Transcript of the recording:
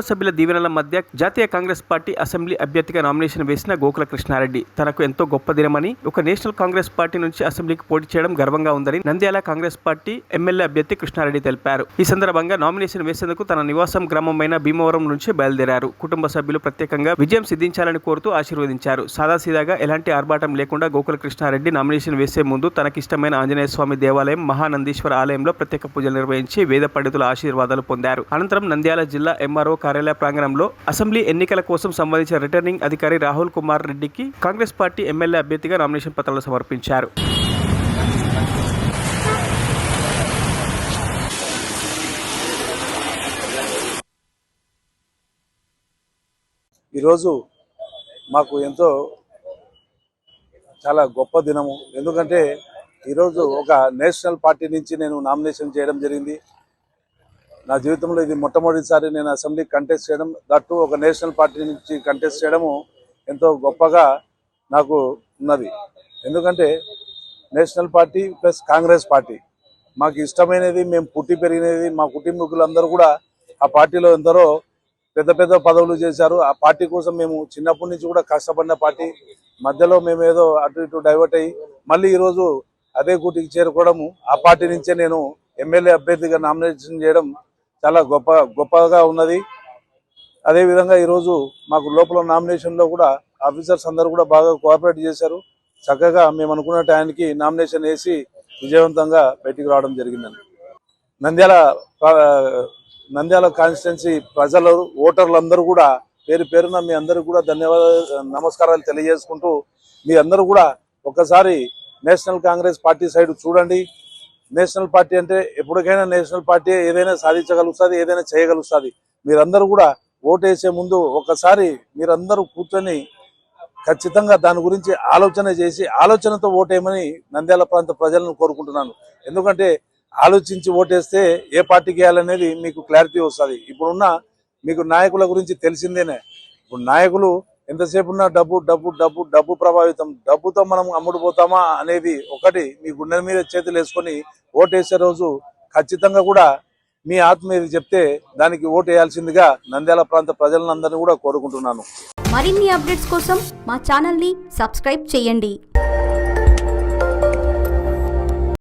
సభ్యుల దీవెనల మధ్య జాతీయ కాంగ్రెస్ పార్టీ అసెంబ్లీ అభ్యర్థిగా నామినేషన్ వేసిన గోకుల కృష్ణారెడ్డి తనకు ఎంతో గొప్ప దినమని, ఒక నేషనల్ కాంగ్రెస్ పార్టీ నుంచి అసెంబ్లీకి పోటీ చేయడం గర్వంగా ఉందని నంద్యాల కాంగ్రెస్ పార్టీ ఎమ్మెల్యే అభ్యర్థి కృష్ణారెడ్డి తెలిపారు. ఈ సందర్భంగా నామినేషన్ వేసేందుకు తన నివాసం గ్రామమైన భీమవరం నుంచి బయలుదేరారు. కుటుంబ సభ్యులు ప్రత్యేకంగా విజయం సిద్ధించాలని కోరుతూ ఆశీర్వదించారు. సాదాసీదాగా ఎలాంటి ఆర్భాటం లేకుండా గోకుల కృష్ణారెడ్డి నామినేషన్ వేసే ముందు తనకిష్టమైన ఆంజనేయ స్వామి దేవాలయం మహానందీశ్వర ఆలయంలో ప్రత్యేక పూజలు నిర్వహించి వేద పండితుల ఆశీర్వాదాలు పొందారు. అనంతరం నంద్యాల జిల్లా ఎంఆర్ఓ కార్యాలయ ప్రాంగణంలో అసెంబ్లీ ఎన్నికల కోసం సంబంధించిన రిటర్నింగ్ అధికారి రాహుల్ కుమార్ రెడ్డికి కాంగ్రెస్ పార్టీ ఎమ్మెల్యే అభ్యర్థిగా నామినేషన్ పత్రాలు సమర్పించారు. ఈరోజు మాకు ఎంతో చాలా గొప్ప దినము. ఎందుకంటే ఈరోజు ఒక నేషనల్ పార్టీ నుంచి నేను నామినేషన్ చేయడం జరిగింది. నా జీవితంలో ఇది మొట్టమొదటిసారి నేను అసెంబ్లీ కంటెస్ట్ చేయడం, దట్టు ఒక నేషనల్ పార్టీ నుంచి కంటెస్ట్ చేయడము ఎంతో గొప్పగా నాకు ఉన్నది. ఎందుకంటే national party plus Congress party మాకు ఇష్టమైనది, మేము పుట్టి పెరిగినది, మా కుటుంబీకులందరూ కూడా ఆ పార్టీలో ఎందరో పెద్ద పెద్ద పదవులు చేశారు. ఆ పార్టీ కోసం మేము చిన్నప్పటి నుంచి కూడా కష్టపడిన పార్టీ. మధ్యలో మేము ఏదో అటు ఇటు డైవర్ట్ అయ్యి మళ్ళీ ఈరోజు అదే గూటికి చేరుకోవడము, ఆ పార్టీ నుంచే నేను ఎమ్మెల్యే అభ్యర్థిగా నామినేషన్ చేయడం చాలా గొప్పగా ఉన్నది. అదేవిధంగా ఈరోజు మాకు లోపల నామినేషన్లో కూడా ఆఫీసర్స్ అందరూ కూడా బాగా కోఆపరేట్ చేశారు. చక్కగా మేము అనుకున్న టైంకి నామినేషన్ వేసి విజయవంతంగా బయటికి రావడం జరిగిందండి. నంద్యాల కాన్స్టిట్యున్సీ ప్రజలు, ఓటర్లందరూ కూడా పేరు పేరున మీ అందరూ కూడా నమస్కారాలు తెలియజేసుకుంటూ, మీ అందరూ కూడా ఒకసారి నేషనల్ కాంగ్రెస్ పార్టీ సైడ్ చూడండి. నేషనల్ పార్టీ అంటే ఎప్పటికైనా నేషనల్ పార్టీ ఏదైనా సాధించగలుగుతుంది, ఏదైనా చేయగలుగుతుంది. మీరందరూ కూడా ఓటేసే ముందు ఒకసారి మీరందరూ కూర్చొని ఖచ్చితంగా దాని గురించి ఆలోచన చేసి ఆలోచనతో ఓటేయమని నంద్యాల ప్రాంత ప్రజలను కోరుకుంటున్నాను. ఎందుకంటే ఆలోచించి ఓటేస్తే ఏ పార్టీకి వేయాలనేది మీకు క్లారిటీ వస్తుంది. ఇప్పుడున్న మీకు నాయకుల గురించి తెలిసిందేనే. ఇప్పుడు నాయకులు ఎంతసేపు ఉన్నా డబ్బు డబ్బు డబ్బు డబ్బు ప్రభావితం. డబ్బుతో మనం అమ్ముడుపోతామా అనేది ఒకటి మీ గుండెల మీద చేతులు వేసుకొని ఓటేసే రోజు ఖచ్చితంగా కూడా మీ ఆత్మ ఏది చెప్తే దానికి ఓటు వేయాల్సిందిగా నంద్యాల ప్రాంత ప్రజలందరినీ కూడా కోరుకుంటున్నాను. మరిన్ని అప్డేట్స్ కోసం మా ఛానల్ని సబ్స్క్రైబ్ చేయండి.